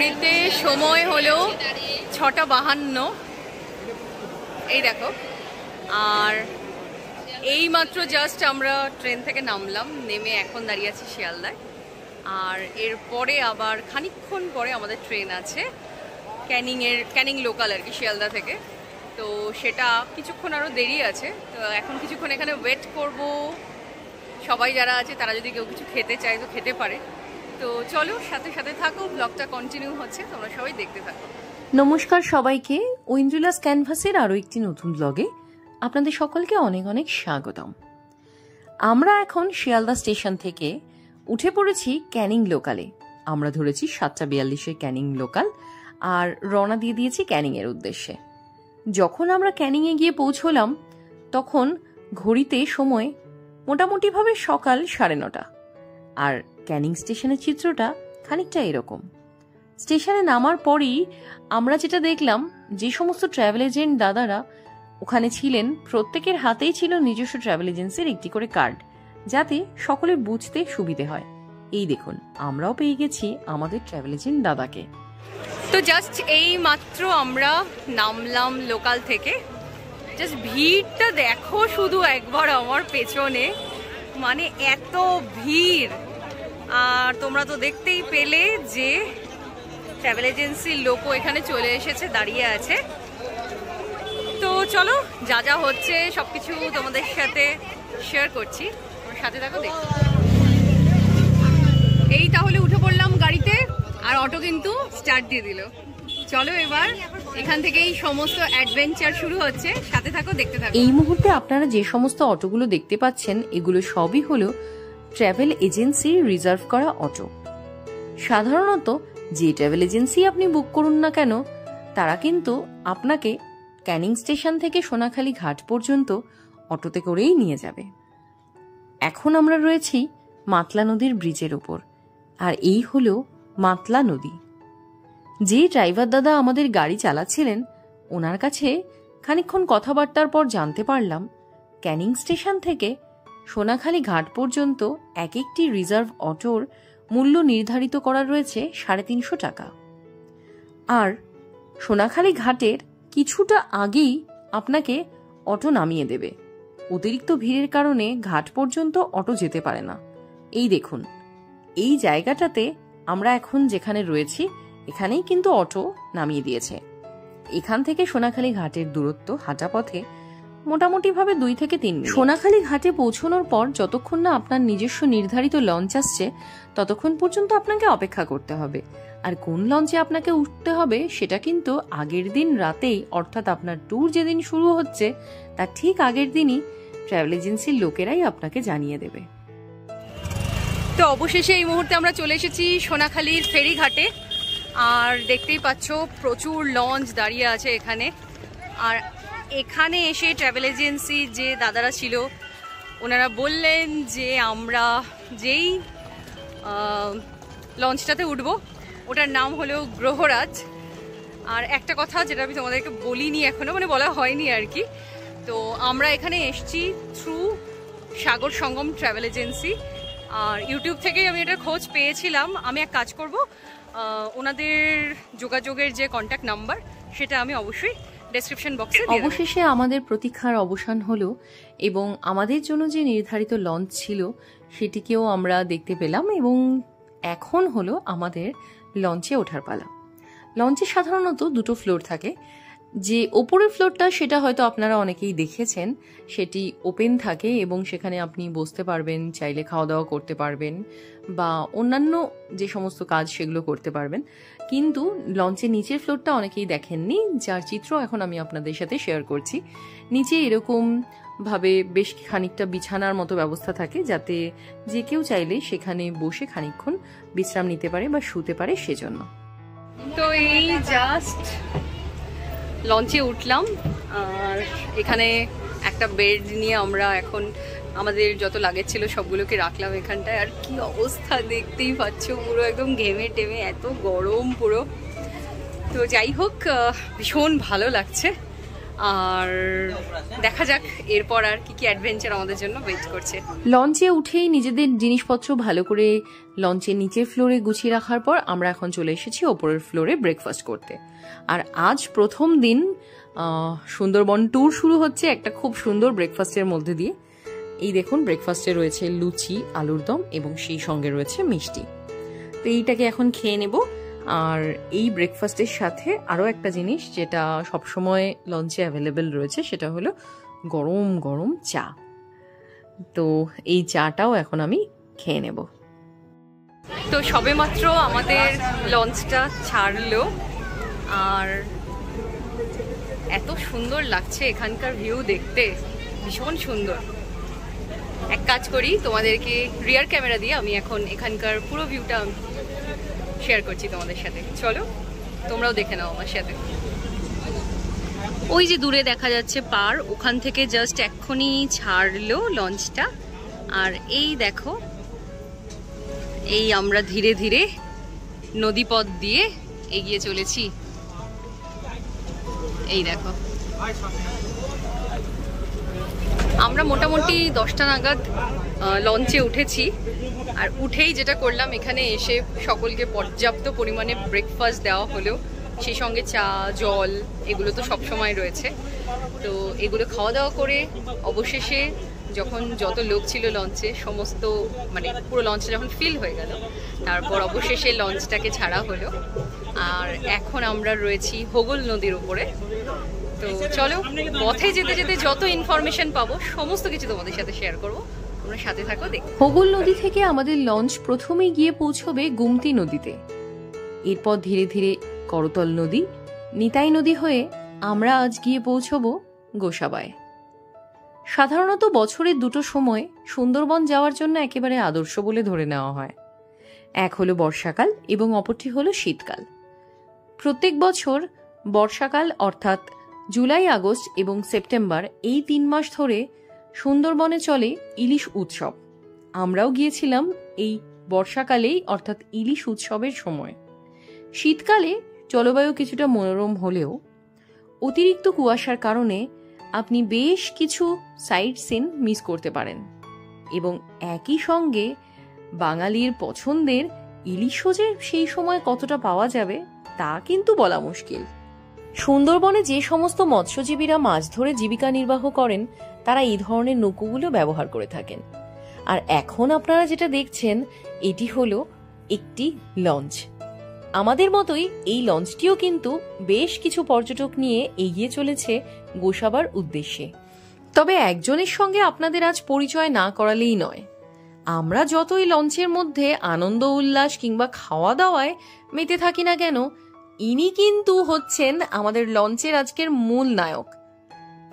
ঘড়িতে সময় হলো 6:52। এই দেখো, আর এই মাত্র জাস্ট আমরা ট্রেন থেকে নামলাম, নেমে এখন দাঁড়িয়ে আছি শিয়ালদায়। আর এরপরে আবার খানিকক্ষণ পরে আমাদের ট্রেন আছে ক্যানিং লোকাল আর কি, শিয়ালদা থেকে। তো সেটা কিছুক্ষণ আরও দেরি আছে, তো এখন কিছুক্ষণ এখানে ওয়েট করব। সবাই যারা আছে তারা যদি কেউ কিছু খেতে চায় তো খেতে পারে। তো চলো, সাথে সাথে থাকো, ব্লগটা কন্টিনিউ হচ্ছে, তোমরা সবাই দেখতে থাকো। নমস্কার সবাইকে, ঐন্দ্রিলাস ক্যানভাসের আরও একটি নতুন ব্লগে আপনাদের সকলকে অনেক অনেক স্বাগতম। আমরা এখন শিয়ালদা স্টেশন থেকে উঠে পড়েছি ক্যানিং লোকালে। আমরা ধরেছি 7:42 ক্যানিং লোকাল আর রওনা দিয়ে দিয়েছি ক্যানিংয়ের উদ্দেশ্যে। যখন আমরা ক্যানিংয়ে গিয়ে পৌঁছলাম তখন ঘড়িতে সময় মোটামুটিভাবে সকাল 9:30। আর ক্যানিং স্টেশনের চিত্রটা খানিকটা এরকম। স্টেশনে নামার পরই আমরা যেটা দেখলাম, যে সমস্ত ট্রাভেল এজেন্ট দাদারা ওখানে ছিলেন প্রত্যেকের হাতেই ছিল নিজস্ব ট্রাভেল এজেন্সির একটি করে কার্ড, যাতে সকলের বুঝতে সুবিধে হয়। এই দেখুন, আমরাও পেয়ে গেছি আমাদের ট্রাভেল এজেন্ট দাদাকে। তো জাস্ট এই মাত্র আমরা নামলাম লোকাল থেকে। জাস্ট ভিড়টা দেখো শুধু একবার আমার পেছনে, মানে এত ভিড়। আর তোমরা তো দেখতেই পেলে যে ট্রাভেল এজেন্সির লোকও এখানে চলে এসেছে, দাঁড়িয়ে আছে। তো চলো, যা যা হচ্ছে সবকিছু তোমাদের সাথে শেয়ার করছি, তোমরা সাথে থাকো, দেখো। এই তাহলে উঠে পড়লাম গাড়িতে, আর অটো কিন্তু স্টার্ট দিয়ে দিল। চলো এবার এখান থেকেই সমস্ত অ্যাডভেঞ্চার শুরু হচ্ছে, সাথে থাকো, দেখতে থাকো। এই মুহূর্তে আপনারা যে সমস্ত অটোগুলো দেখতে পাচ্ছেন, এগুলো সবই হলো ট্রাভেল এজেন্সির রিজার্ভ করা অটো। সাধারণত যে ট্রাভেল এজেন্সি আপনি বুক করুন না কেন, তারা কিন্তু আপনাকে ক্যানিং স্টেশন থেকে সোনাখালী ঘাট পর্যন্ত অটোতে করেই নিয়ে যাবে। এখন আমরা রয়েছি মাতলা নদীর ব্রিজের উপর, আর এই হলো মাতলা নদী। যে ড্রাইভার দাদা আমাদের গাড়ি চালাচ্ছিলেন, ওনার কাছে খানিকক্ষণ কথাবার্তার পর জানতে পারলাম ক্যানিং স্টেশন থেকে সোনাখালী ঘাট পর্যন্ত এক একটি রিজার্ভ অটোর মূল্য নির্ধারিত করা রয়েছে 350 টাকা। আর সোনাখালী ঘাটের কিছুটা আগেই আপনাকে অটো নামিয়ে দেবে। অতিরিক্ত ভিড়ের কারণে ঘাট পর্যন্ত অটো যেতে পারে না। এই দেখুন, এই জায়গাটাতে আমরা এখন যেখানে রয়েছি, এখানেই কিন্তু অটো নামিয়ে দিয়েছে। এখান থেকে সোনাখালী ঘাটের দূরত্ব হাঁটা পথে মোটামুটি ভাবে 2 থেকে 3 মিনিট। সোনাখালী ঘাটে পৌঁছানোর পর যতক্ষণ না আপনার নিজস্ব নির্ধারিত লঞ্চ আসছে, ততক্ষণ পর্যন্ত আপনাকে অপেক্ষা করতে হবে। আর কোন লঞ্চে আপনাকে উঠতে হবে সেটা কিন্তু আগের দিন রাতেই, অর্থাৎ আপনার ট্যুর যেদিন শুরু হচ্ছে তার ঠিক আগের দিনই ট্রাভেল এজেন্সির লোকেরাই আপনাকে জানিয়ে দেবে। তো অবশেষে এই মুহূর্তে আমরা চলে এসেছি সোনাখালীর ফেরিঘাটে। আর দেখতেই পাচ্ছ প্রচুর লঞ্চ দাঁড়িয়ে আছে এখানে। আর এখানে এসে ট্রাভেল এজেন্সি যে দাদারা ছিল, ওনারা বললেন যে আমরা যেই লঞ্চটাতে উঠবো ওটার নাম হলো গ্রহরাজ। আর একটা কথা যেটা আমি তোমাদেরকে বলিনি এখনো, মানে বলা হয়নি আর কি, তো আমরা এখানে এসছি through Sagar Sangam travel agency. আর ইউটিউব থেকেই আমি এটার খোঁজ পেয়েছিলাম। আমি এক কাজ করব, ওনাদের যোগাযোগের যে কন্ট্যাক্ট নাম্বার সেটা আমি অবশ্যই ডেসক্রিপশন বক্সে দিয়ে দেব। অবশেষে আমাদের প্রতীক্ষার অবসান হলো এবং আমাদের জন্য যে নির্ধারিত লঞ্চ ছিল সেটিকেও আমরা দেখতে পেলাম, এবং এখন হলো আমাদের লঞ্চে ওঠার পালা। লঞ্চে সাধারণত 2টো ফ্লোর থাকে। যে ওপরের ফ্লোরটা সেটা হয়তো আপনারা অনেকেই দেখেছেন, সেটি ওপেন থাকে এবং সেখানে আপনি বসতে পারবেন, চাইলে খাওয়া দাওয়া করতে পারবেন বা অন্যান্য যে সমস্ত কাজ সেগুলো করতে পারবেন। কিন্তু লঞ্চের নিচের ফ্লোরটা অনেকেই দেখেননি, যার চিত্র এখন আমি আপনাদের সাথে শেয়ার করছি। নিচে এরকম ভাবে বেশ খানিকটা বিছানার মতো ব্যবস্থা থাকে, যাতে যে কেউ চাইলে সেখানে বসে খানিকক্ষণ বিশ্রাম নিতে পারে বা শুতে পারে সেজন্য। তো এই জাস্ট লঞ্চে উঠলাম, আর এখানে একটা বেড নিয়ে আমরা এখন আমাদের যত লাগেজ ছিল সবগুলোকে রাখলাম এখানটায়। আর কি অবস্থা দেখতেই পাচ্ছ, পুরো একদম ঘেমে টেমে, এত গরম পুরো। তো যাই হোক, ভীষণ ভালো লাগছে। আর দেখা যাক এরপর আর কি কি অ্যাডভেঞ্চার আমাদের জন্য ওয়েট করছে। লঞ্চে উঠেই নিজেদের জিনিসপত্র ভালো করে লঞ্চের নিচের ফ্লোরে গুছিয়ে রাখার পর আমরা এখন চলে এসেছি ওপরের ফ্লোরে ব্রেকফাস্ট করতে। আর আজ প্রথম দিন সুন্দরবন ট্যুর শুরু হচ্ছে একটা খুব সুন্দর ব্রেকফাস্টের মধ্যে দিয়ে। এই দেখুন, ব্রেকফাস্টে রয়েছে লুচি, আলুর দম এবং সেই সঙ্গে রয়েছে মিষ্টি। তো এইটাকে এখন খেয়ে নেব। আর এই ব্রেকফাস্টের সাথে আরও একটা জিনিস যেটা সবসময় লঞ্চে অ্যাভেলেবেল রয়েছে, সেটা হলো গরম গরম চা। তো এই চাটাও এখন আমি খেয়ে নেব। তো সবেমাত্র আমাদের লঞ্চটা ছাড়লো, আর এত সুন্দর লাগছে এখানকার ভিউ দেখতে, ভীষণ সুন্দর। এক কাজ করি, তোমাদেরকে রিয়ার ক্যামেরা দিয়ে আমি এখন এখানকার পুরো ভিউটা শেয়ার করছি তোমাদের সাথে। চলো তোমরাও দেখে নাও আমার সাথে। ওই যে দূরে দেখা যাচ্ছে পার, ওখান থেকে জাস্ট এক্ষুনি ছাড়লো লঞ্চটা। আর এই দেখো, এই আমরা ধীরে ধীরে নদীপথ দিয়ে এগিয়ে চলেছি। এই দেখো, আমরা মোটামুটি 10টা নাগাদ লঞ্চে উঠেছি। আর উঠেই যেটা করলাম, এখানে এসে সকলকে পর্যাপ্ত পরিমাণে ব্রেকফাস্ট দেওয়া হলো, সেই সঙ্গে চা, জল, এগুলো তো সবসময় রয়েছে। তো এগুলো খাওয়া দাওয়া করে অবশেষে যখন যত লোক ছিল লঞ্চে, সমস্ত মানে পুরো লঞ্চটা যখন ফিল হয়ে গেল, তারপর অবশেষে লঞ্চটাকে ছাড়া হলো। আর এখন আমরা রয়েছি হোগল নদীর উপরে। তো চলো, পথে যেতে যেতে যত ইনফরমেশন পাবো সমস্ত কিছু তোমাদের সাথে শেয়ার করবো, তোমরা সাথে থাকো। দেখো, হোগল নদী থেকে আমাদের লঞ্চ প্রথমেই গিয়ে পৌঁছবে গুমতি নদীতে। এরপর ধীরে ধীরে করতল নদী, নিতাই নদী হয়ে আমরা আজ গিয়ে পৌঁছবো গোসাবায়। সাধারণত বছরের দুটো সময় সুন্দরবন যাওয়ার জন্য একেবারে আদর্শ বলে ধরে নেওয়া হয়। এক হলো বর্ষাকাল এবং অপরটি হলো শীতকাল। প্রত্যেক বছর বর্ষাকাল অর্থাৎ জুলাই, আগস্ট এবং সেপ্টেম্বর, এই 3 মাস ধরে সুন্দরবনে চলে ইলিশ উৎসব। আমরাও গিয়েছিলাম এই বর্ষাকালেই, অর্থাৎ ইলিশ উৎসবের সময়। শীতকালে জলবায়ু কিছুটা মনোরম হলেও অতিরিক্ত কুয়াশার কারণে আপনি বেশ কিছু সাইট সিন মিস করতে পারেন, এবং একই সঙ্গে বাঙালির পছন্দের ইলিশও যে সেই সময় কতটা পাওয়া যাবে তা কিন্তু বলা মুশকিল। সুন্দরবনে যে সমস্ত মৎস্যজীবীরা মাছ ধরে জীবিকা নির্বাহ করেন, তারা এই ধরনের নৌকোগুলো ব্যবহার করে থাকেন। আর এখন আপনারা যেটা দেখছেন, এটি হলো একটি লঞ্চ। আমাদের মতোই এই লঞ্চটিও কিন্তু বেশ কিছু পর্যটক নিয়ে এগিয়ে চলেছে গোসাবার উদ্দেশ্যে। তবে একজনের সঙ্গে আপনাদের আজ পরিচয় না করালেই নয়। আমরা যতই লঞ্চের মধ্যে আনন্দ উল্লাস কিংবা খাওয়া দাওয়ায় মেতে থাকি না কেন, ইনি কিন্তু হচ্ছেন আমাদের লঞ্চের আজকের মূল নায়ক।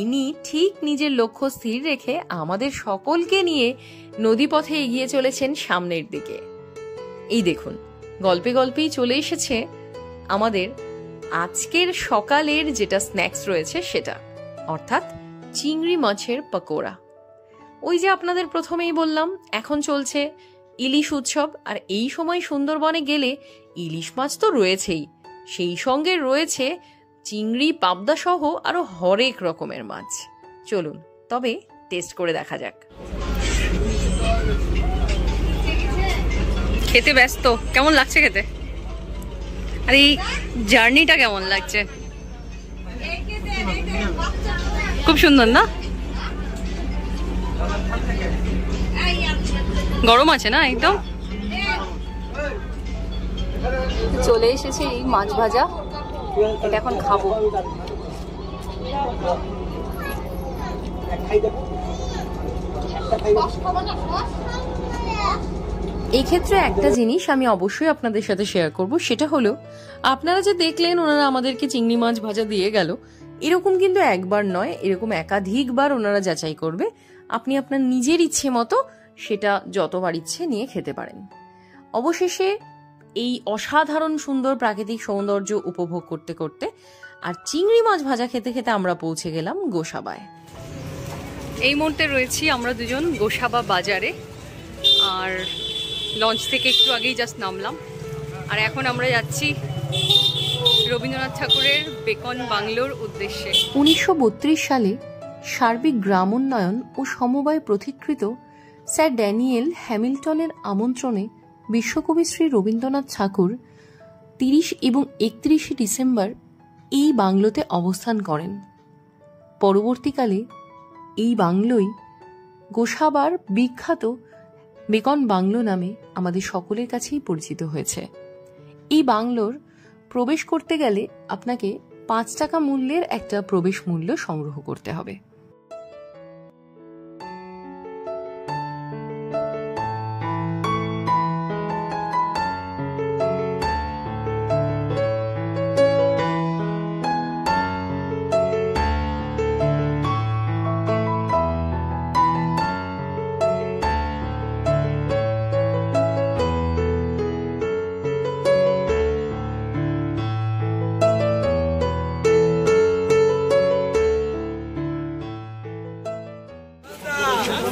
ইনি ঠিক নিজের লক্ষ্য স্থির রেখে আমাদের সকলকে নিয়ে নদীপথে এগিয়ে চলেছেন সামনের দিকে। এই দেখুন, গল্পে গল্পেই চলে এসেছে আমাদের আজকের সকালের যেটা স্ন্যাক্স রয়েছে সেটা, অর্থাৎ চিংড়ি মাছের পকোড়া। ওই যে আপনাদের প্রথমেই বললাম, এখন চলছে ইলিশ উৎসব, আর এই সময় সুন্দরবনে গেলে ইলিশ মাছ তো রয়েছেই, সেই সঙ্গে রয়েছে চিংড়ি, পাবদা সহ আরো হরেক রকমের মাছ। চলুন তবে টেস্ট করে দেখা যাক। খেতে ব্যস্ত, কেমন লাগছে খেতে? আর এই জার্নিটা কেমন লাগছে? খুব সুন্দর না? গরম আছে না একদম? চলে এসেছে এই মাছ ভাজা, এটা এখন খাবো। এই ক্ষেত্রে একটা জিনিস আমি অবশ্যই আপনাদের সাথে শেয়ার করব, সেটা হলো আপনারা যে দেখলেন ওনারা আমাদেরকে চিংড়ি মাছ ভাজা দিয়ে গেল, এরকম কিন্তু একবার নয়, এরকম একাধিকবার ওনারা যাচাই করবে। আপনি আপনার নিজের ইচ্ছে মতো সেটা যতবার ইচ্ছে নিয়ে খেতে পারেন। অবশেষে এই অসাধারণ সুন্দর প্রাকৃতিক সৌন্দর্য উপভোগ করতে করতে আর চিংড়ি মাছ ভাজা খেতে খেতে আমরা পৌঁছে গেলাম গোসাবায়। এই মুহূর্তে রয়েছি আমরা দুজন গোসাবা বাজারে, আর লঞ্চ থেকে একটু আগেই জাস্ট নামলাম। আর এখন আমরা যাচ্ছি রবীন্দ্রনাথ ঠাকুরের বেকন বাংলোর উদ্দেশ্যে। 1932 সালে সার্বিক গ্রামোন্নয়ন ও সমবায় প্রতিকৃত স্যার ড্যানিয়েল হ্যামিল্টনের আমন্ত্রণে বিশ্বকবি শ্রী রবীন্দ্রনাথ ঠাকুর 30 এবং 31 ডিসেম্বর এই বাংলোতে অবস্থান করেন। পরবর্তীকালে এই বাংলোই গোসাবার বিখ্যাত বেকন বাংলো নামে আমাদের সকলের কাছেই পরিচিত হয়েছে। এই বাংলোর প্রবেশ করতে গেলে আপনাকে 5 টাকা মূল্যের একটা প্রবেশ মূল্য সংগ্রহ করতে হবে।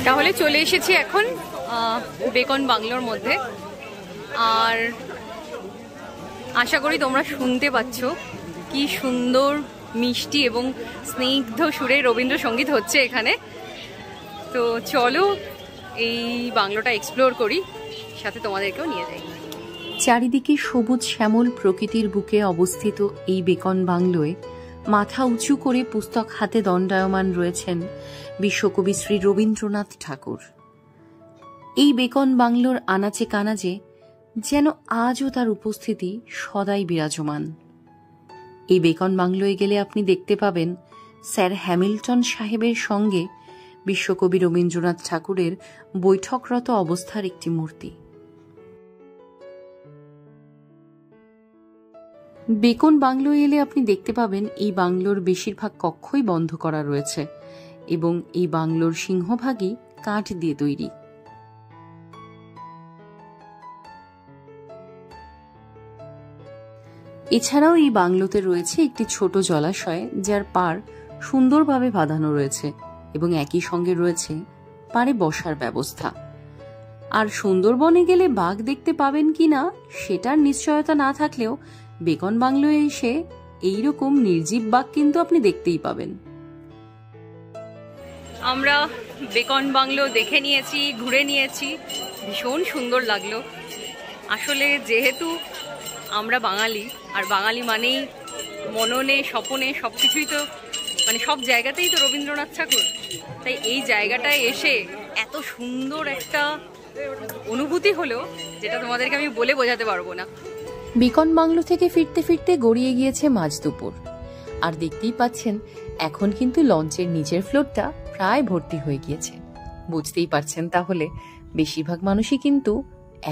তাহলে চলে এসেছি এখন বেকন বাংলোর মধ্যে, আর আশা করি তোমরা শুনতে পাচ্ছ কি সুন্দর মিষ্টি এবং স্নিগ্ধ সুরে রবীন্দ্রসঙ্গীত হচ্ছে এখানে। তো চলো এই বাংলোটা এক্সপ্লোর করি, সাথে তোমাদেরকেও নিয়ে যাই। চারিদিকে সবুজ শ্যামল প্রকৃতির বুকে অবস্থিত এই বেকন বাংলোয় মাথা উঁচু করে পুস্তক হাতে দণ্ডায়মান রয়েছেন বিশ্বকবি শ্রী রবীন্দ্রনাথ ঠাকুর। এই বেকন বাংলোর আনাচে কানাচে যেন আজও তার উপস্থিতি সদাই বিরাজমান। এই বেকন বাংলোয় গেলে আপনি দেখতে পাবেন স্যার হ্যামিল্টন সাহেবের সঙ্গে বিশ্বকবি রবীন্দ্রনাথ ঠাকুরের বৈঠকরত অবস্থার একটি মূর্তি। বেকন বাংলোয় এলে আপনি দেখতে পাবেন এই বাংলোর বেশিরভাগ কক্ষই বন্ধ করা রয়েছে এবং এই বাংলোর সিংহভাগই কাঠ দিয়ে তৈরি। এছাড়াও এই বাংলোতে রয়েছে একটি ছোট জলাশয়, যার পাড় সুন্দরভাবে বাঁধানো রয়েছে এবং একই সঙ্গে রয়েছে পাড়ে বসার ব্যবস্থা। আর সুন্দরবনে গেলে বাঘ দেখতে পাবেন কিনা সেটার নিশ্চয়তা না থাকলেও বেকন বাংলোয় এসে এইরকম নির্জীব বাঘ কিন্তু আপনি দেখতেই পাবেন। আমরা বেকন বাংলো দেখে নিয়েছি, ঘুরে নিয়েছি, ভীষণ সুন্দর লাগলো। আসলে যেহেতু আমরা বাঙালি, আর বাঙালি মানেই মননে স্বপনে সবকিছুই তো মানে সব জায়গাতেই তো রবীন্দ্রনাথ ঠাকুর, তাই এই জায়গাটায় এসে এত সুন্দর একটা অনুভূতি হলো যেটা তোমাদেরকে আমি বলে বোঝাতে পারবো না। বেকন বাংলো থেকে ফিরতে ফিরতে গড়িয়ে গিয়েছে মাঝ দুপুর, আর দেখতেই পাচ্ছেন এখন কিন্তু লঞ্চের নিচের ফ্লোরটা প্রায় ভর্তি হয়ে গিয়েছে। বুঝতেই পারছেন তাহলে বেশিরভাগ মানুষই কিন্তু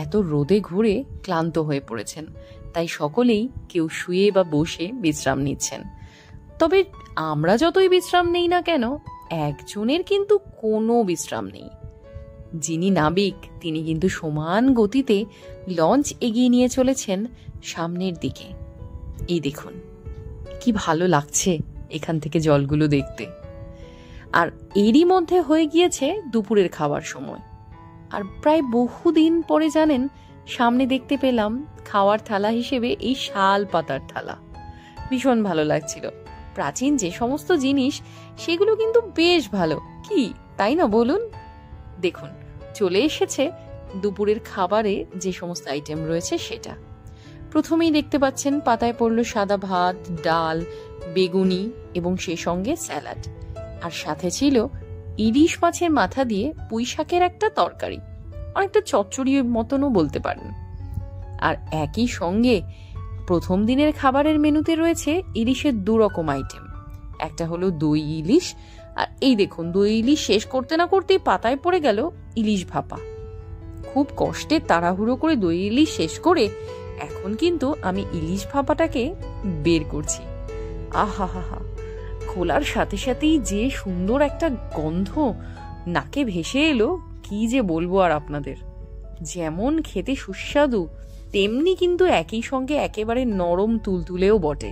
এত রোদে ঘুরে ক্লান্ত হয়ে পড়েছেন, তাই সকলেই কেউ শুয়ে বা বসে বিশ্রাম নিচ্ছেন। তবে আমরা যতই বিশ্রাম নেই না কেন, একজনের কিন্তু কোনো বিশ্রাম নেই। যিনি নাবিক তিনি কিন্তু সমান গতিতে লঞ্চ এগিয়ে নিয়ে চলেছেন সামনের দিকে। এই দেখুন কি ভালো লাগছে এখান থেকে জলগুলো দেখতে। আর এরই মধ্যে হয়ে গিয়েছে দুপুরের খাবার সময়, আর প্রায় বহুদিন পরে জানেন সামনে দেখতে পেলাম খাওয়ার থালা হিসেবে এই শাল পাতার থালা। ভীষণ ভালো লাগছিল। প্রাচীন যে সমস্ত জিনিস সেগুলো কিন্তু বেশ ভালো, কি তাই না বলুন? দেখুন চলে এসেছে দুপুরের খাবারে যে সমস্ত আইটেম রয়েছে সেটা। প্রথমেই দেখতে পাচ্ছেন পাতায় পড়ল সাদা ভাত, ডাল, বেগুনি এবং সেই সঙ্গে স্যালাড, আর সাথে ছিল ইলিশ মাছের মাথা দিয়ে পুঁই শাকের একটা তরকারি, অনেকটা চচ্চড়ি মতনও বলতে পারেন। আর একই সঙ্গে প্রথম দিনের খাবারের মেনুতে রয়েছে ইলিশের 2 রকম আইটেম। একটা হলো দই ইলিশ, আর এই দেখুন দই ইলিশ শেষ করতে না করতেই পাতায় পড়ে গেল ইলিশ ভাপা। খুব কষ্টে তাড়াহুড়ো করে দই ইলিশ শেষ করে এখন কিন্তু আমি ইলিশ ভাপাটাকে বের করছি। আহা হা হা, খোলার সাথে সাথেই যে সুন্দর একটা গন্ধ নাকে ভেসে এলো, কি যে বলবো আর আপনাদের। যেমন খেতে সুস্বাদু তেমনি কিন্তু একই সঙ্গে একেবারে নরম তুলতুলেও বটে,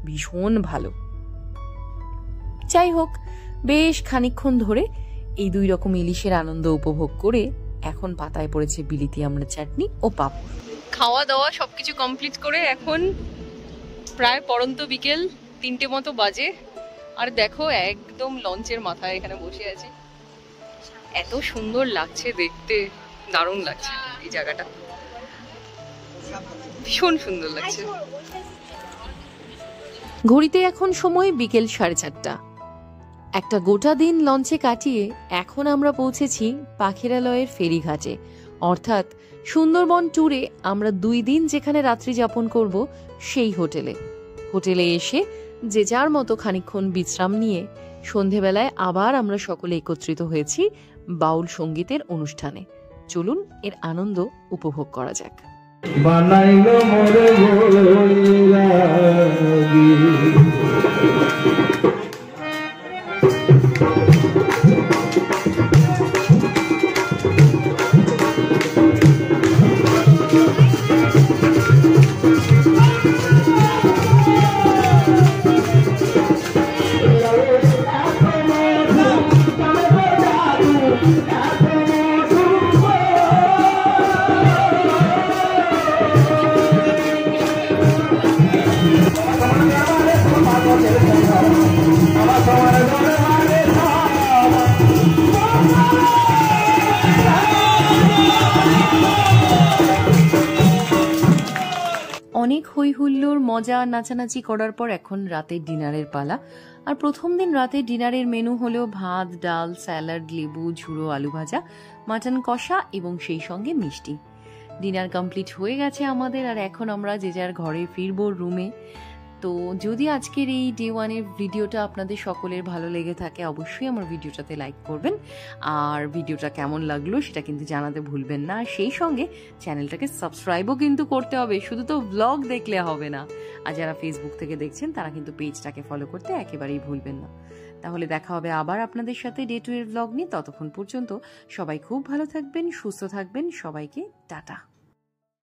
ভীষণ ভালো। যাই হোক, বেশ খানিকক্ষণ ধরে এই 2 রকম ইলিশের আনন্দ উপভোগ করে এখন পাতায় পড়েছে বিলিতি আমড়ার চাটনি ও পাঁপড়। খাওয়া দাওয়া সবকিছু কমপ্লিট করে এখন প্রায় পড়ন্ত বিকেল 3টে মতো বাজে, আর দেখো একদম লঞ্চের মাথায় এখানে বসে আছি। এত সুন্দর লাগছে দেখতে, দারুণ লাগছে এই জায়গাটা, ভীষণ সুন্দর লাগছে। ঘড়িতে এখন সময় বিকেল 4:30। একটা গোটা দিন লঞ্চে কাটিয়ে এখন আমরা পৌঁছেছি পাখিরালয়ের ফেরিঘাটে, অর্থাৎ সুন্দরবন ট্যুরে আমরা 2 দিন যেখানে রাত্রি যাপন করব সেই হোটেলে এসে যে যার মতো খানিকক্ষণ বিশ্রাম নিয়ে সন্ধেবেলায় আবার আমরা সকলে একত্রিত হয়েছি বাউল সঙ্গীতের অনুষ্ঠানে। চলুন এর আনন্দ উপভোগ করা যাক। বানাইলো মোরে বৈরাগী অনেক হই হুল্লোড় মজা নাচানাচি করার পর এখন রাতের ডিনারের পালা। আর প্রথম দিন রাতের ডিনারের মেনু হলো ভাত, ডাল, স্যালাড, লেবু, ঝুড়ো আলু ভাজা, মাটন কষা এবং সেই সঙ্গে মিষ্টি। ডিনার কমপ্লিট হয়ে গেছে আমাদের, আর এখন আমরা যে যার ঘরে ফিরবো রুমে। তো যদি আজকের এই ডে 1-এর ভিডিওটা আপনাদের সকলের ভালো লেগে থাকে অবশ্যই আমার ভিডিওটাতে লাইক করবেন, আর ভিডিওটা কেমন লাগলো সেটা কিন্তু জানাতে ভুলবেন না। সেই সঙ্গে চ্যানেলটাকে সাবস্ক্রাইবও কিন্তু করতে হবে, শুধু তো ব্লগ দেখলে হবে না। আর যারা ফেসবুক থেকে দেখছেন তারা কিন্তু পেজটাকে ফলো করতে একেবারেই ভুলবেন না। তাহলে দেখা হবে আবার আপনাদের সাথে ডে 2-এর ব্লগ নিয়ে। ততক্ষণ পর্যন্ত সবাই খুব ভালো থাকবেন, সুস্থ থাকবেন। সবাইকে টাটা।